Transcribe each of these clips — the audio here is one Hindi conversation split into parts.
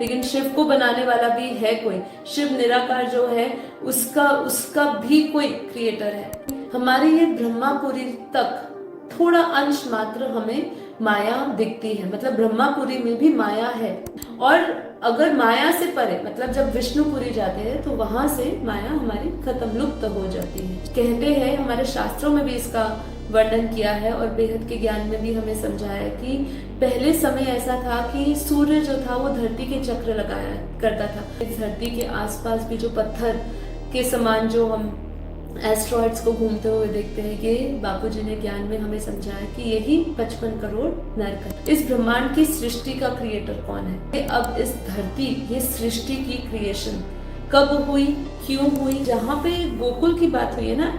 लेकिन शिव को बनाने वाला भी है कोई। शिव निराकार जो है उसका भी कोई क्रिएटर है। हमारे ये ब्रह्मापुरी तक थोड़ा अंश मात्र हमें माया दिखती है, मतलब ब्रह्मापुरी में भी माया है। और अगर माया से परे, मतलब जब विष्णुपुरी जाते हैं तो वहां से माया हमारी खत्म, लुप्त हो जाती है। कहते हैं, हमारे शास्त्रों में भी इसका वर्णन किया है और बेहद के ज्ञान में भी हमें समझाया है कि पहले समय ऐसा था कि सूर्य जो था वो धरती के चक्र लगाया करता था। इस धरती के आसपास भी जो पत्थर के समान जो हम एस्ट्रॉइड्स को घूमते हुए देखते हैं, ये बापूजी ने ज्ञान में हमें समझाया कि यही 55 करोड़ नरक है। इस ब्रह्मांड की सृष्टि का क्रिएटर कौन है? अब इस धरती, ये सृष्टि की क्रिएशन कब हुई, क्यों हुई? जहाँ पे गोकुल की बात हुई है ना,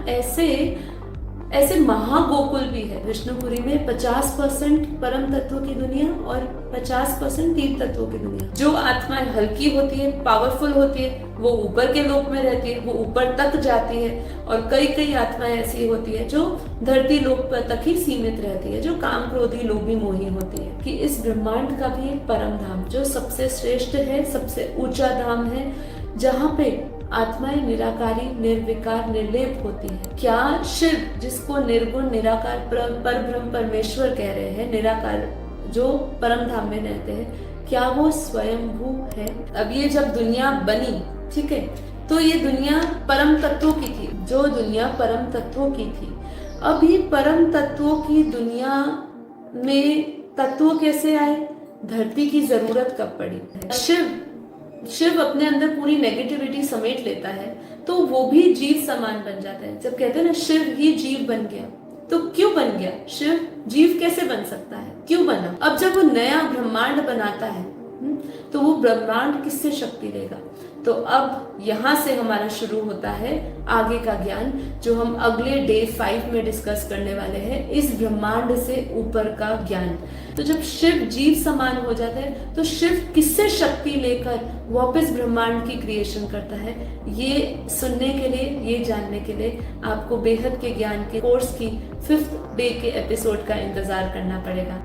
ऐसे महागोकुल भी है विष्णुपुरी में। 50% परम तत्व की दुनिया और 50% तीर्थ तत्वों की दुनिया। जो आत्माएं हल्की होती है, पावरफुल होती है, वो ऊपर के लोक में रहती है, वो ऊपर तक जाती है। और कई आत्माएं ऐसी होती है जो धरती लोक पर तक ही सीमित रहती है, जो काम क्रोधी लोभी मोही होती है। कि इस ब्रह्मांड का भी एक परम धाम जो सबसे श्रेष्ठ है, सबसे ऊंचा धाम है, जहाँ पे आत्माएं निराकारी, निर्विकार, निर्लेप होती है। क्या शिव, जिसको निर्गुण निराकार परब्रह्म परमेश्वर कह रहे हैं, निराकार जो परम धाम में रहते हैं, क्या वो स्वयंभू है? अब ये जब दुनिया बनी, ठीक है, तो ये दुनिया परम तत्वों की थी। जो दुनिया परम तत्वों की थी, अब ये परम तत्वों की दुनिया में तत्व कैसे आए? धरती की जरूरत कब पड़ी? शिव अपने अंदर पूरी नेगेटिविटी समेट लेता है, तो वो भी जीव समान बन जाता है। जब कहते हैं ना शिव ही जीव बन गया, तो क्यों बन गया? शिव जीव कैसे बन सकता है, क्यों बना? अब जब वो नया ब्रह्मांड बनाता है, तो वो ब्रह्मांड किससे शक्ति लेगा? तो अब यहाँ से हमारा शुरू होता है आगे का ज्ञान, जो हम अगले डे 5 में डिस्कस करने वाले हैं, इस ब्रह्मांड से ऊपर का ज्ञान। तो जब शिव जीव समान हो जाता है, तो शिव किससे शक्ति लेकर वापस ब्रह्मांड की क्रिएशन करता है? ये सुनने के लिए, ये जानने के लिए आपको बेहद के ज्ञान के कोर्स की 5th डे के एपिसोड का इंतजार करना पड़ेगा।